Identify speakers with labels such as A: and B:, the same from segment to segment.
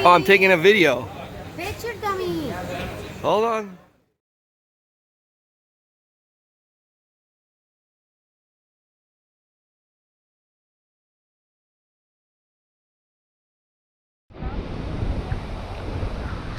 A: Oh, I'm taking a video.
B: Picture dummy.
A: Hold on.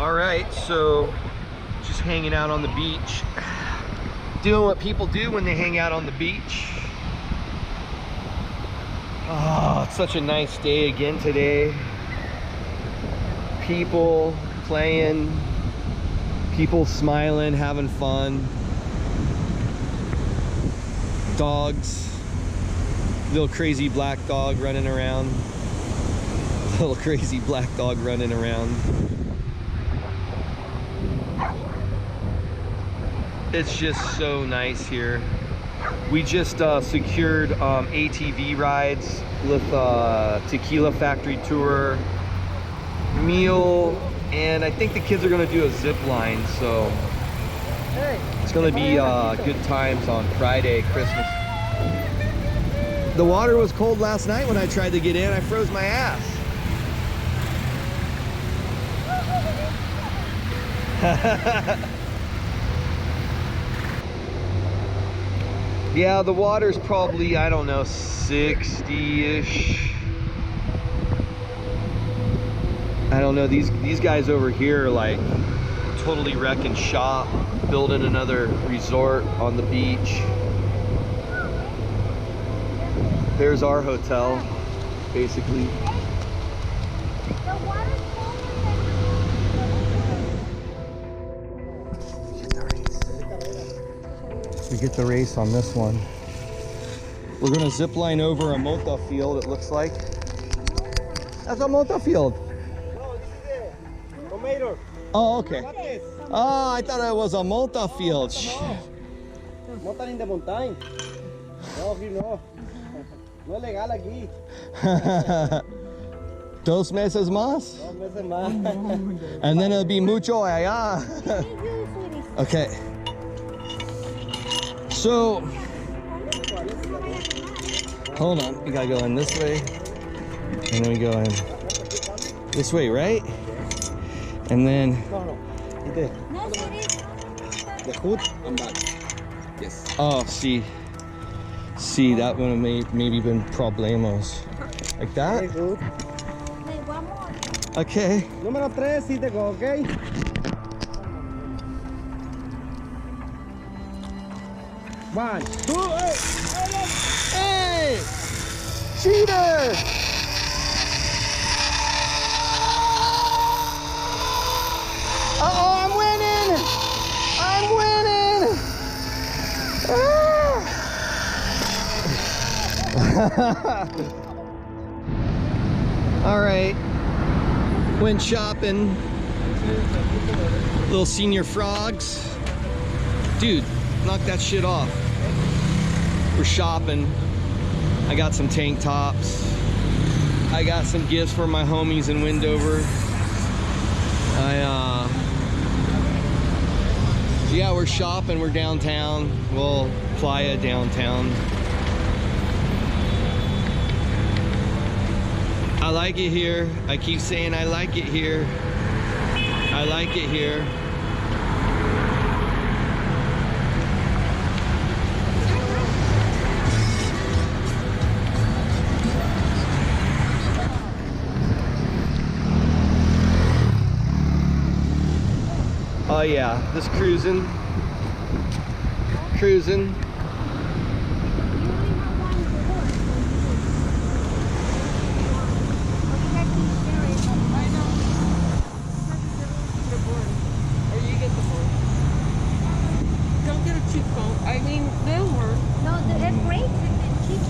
A: All right, so just hanging out on the beach, doing what people do when they hang out on the beach. Oh, it's such a nice day again today. People playing, people smiling, having fun. Dogs, little crazy black dog running around. Little crazy black dog running around. It's just so nice here. We just secured ATV rides with Tequila Factory tour, meal, and I think the kids are gonna do a zip line, so it's gonna be good times on Friday, Christmas. The water was cold last night when I tried to get in. I froze my ass. Yeah, the water's probably, I don't know, 60-ish. I don't know, these guys over here are like totally wrecking shop, building another resort on the beach. There's our hotel, basically. We get the race on this one. We're gonna zip line over a mota field, it looks like. That's a mota field.
C: No, this is a tomato.
A: Oh, okay.
C: What is?
A: Oh, I thought it was a mota field.
C: Mota in the mountain. No, here no. No es legal aquí.
A: 2 meses más?
C: 2 meses más.
A: And then it'll be mucho allá. Okay. So, hold on, we gotta go in this way, and then we go in this way, right? And then,
C: No. The hood and back. Yes.
A: oh, see, that would have maybe been problemos. Like
C: Very
A: that?
C: good.
A: Okay.
C: Número 3, sí te go, okay? One, two,
A: Hey! Cheater! Uh-oh, I'm winning! I'm winning! Ah! All right, went shopping. Little senior frogs. Dude, knock that shit off. We're shopping. I got some tank tops. I got some gifts for my homies in Windover. Yeah, we're shopping. We're downtown. Well, Playa downtown. I like it here. I keep saying I like it here. I like it here. Oh yeah, just cruising.
D: Don't get a cheap phone. I mean, they'll work.
B: No, they're great and cheap.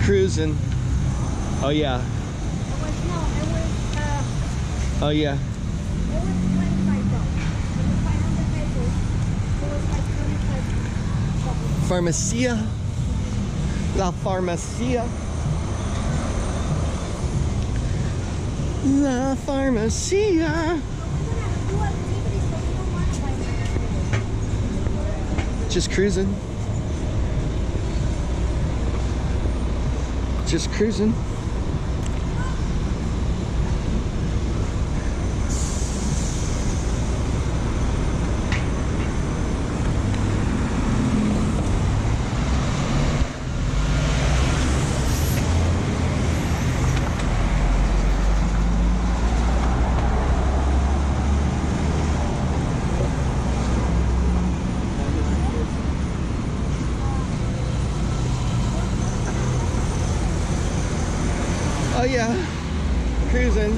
A: Cruising. Oh yeah. Oh yeah. Farmacia. La Farmacia. La Farmacia. Just cruising. Just cruising. Oh yeah, cruising.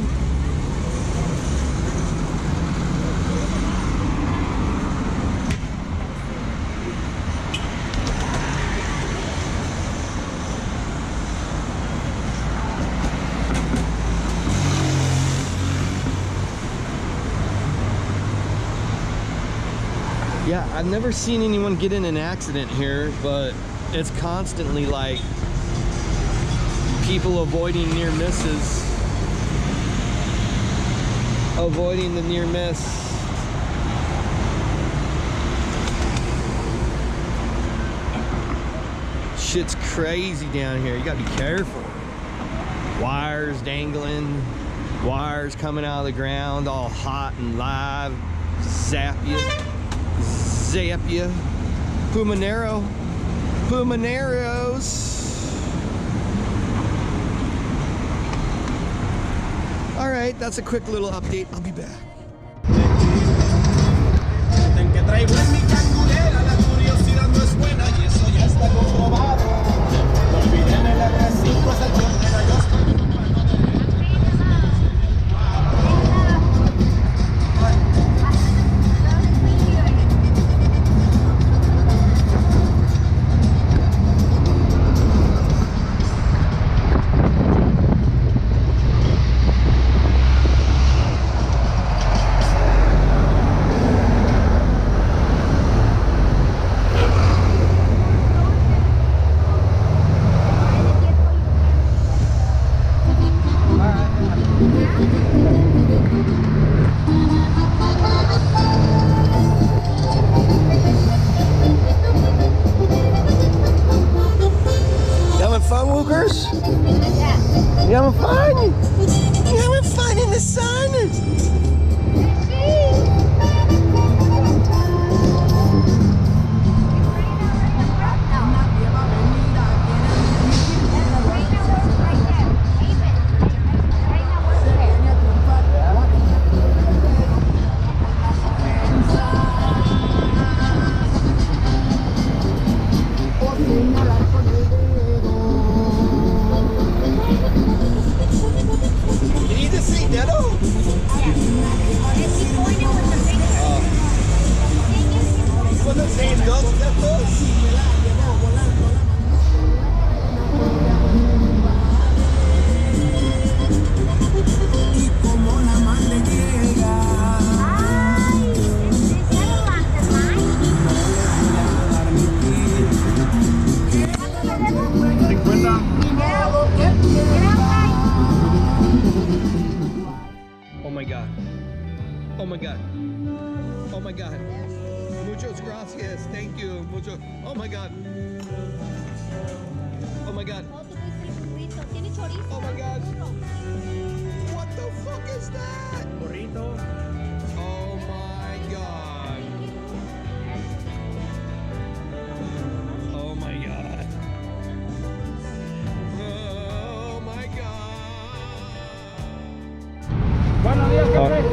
A: Yeah, I've never seen anyone get in an accident here, but it's constantly like people avoiding near misses. Avoiding the near miss. Shit's crazy down here. You gotta be careful. Wires dangling, wires coming out of the ground, all hot and live. Zap you. Zap you. Pumaneros. All right, that's a quick little update. I'll be back. You having fun? You having fun in the sun? Oh my God. Oh my God. Muchos gracias. Thank you. Mucho. Oh my God. Oh my God. Oh my God. What the fuck is that? Burrito. Oh my God. Oh my God. Oh my God.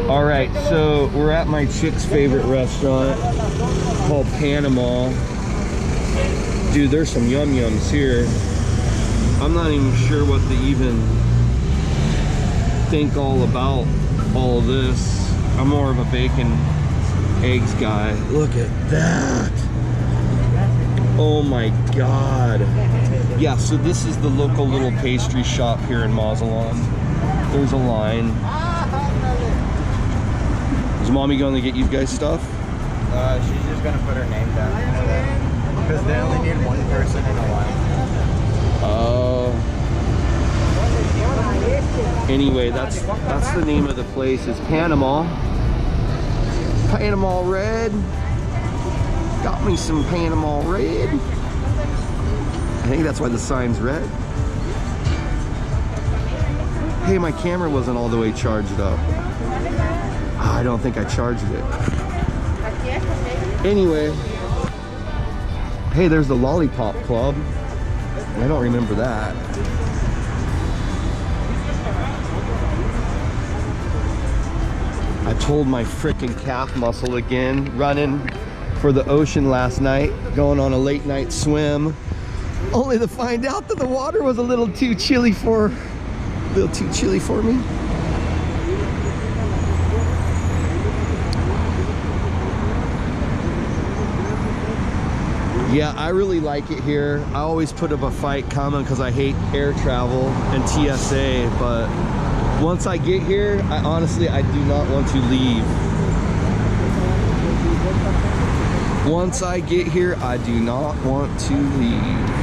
A: All right, so we're at my chick's favorite restaurant called Panama. Dude, there's some yum yums here. I'm not even sure what to even think all about all of this. I'm more of a bacon eggs guy. Look at that. Oh my God. Yeah, so this is the local little pastry shop here in Mazatlan. There's a line. Is mommy going to get you guys stuff?
C: She's just gonna put her name down because they only need one person in a line.
A: Anyway, that's the name of the place. It's Panama. Panama Red. Got me some Panama Red. I think that's why the sign's red. Hey, my camera wasn't all the way charged up. I don't think I charged it. Anyway, hey, there's the Lollipop Club. I don't remember that. I pulled my freaking calf muscle again, running for the ocean last night, going on a late night swim, only to find out that the water was a little too chilly for me. Yeah, I really like it here. I always put up a fight coming because I hate air travel and TSA, but once I get here, I do not want to leave. Once I get here, I do not want to leave.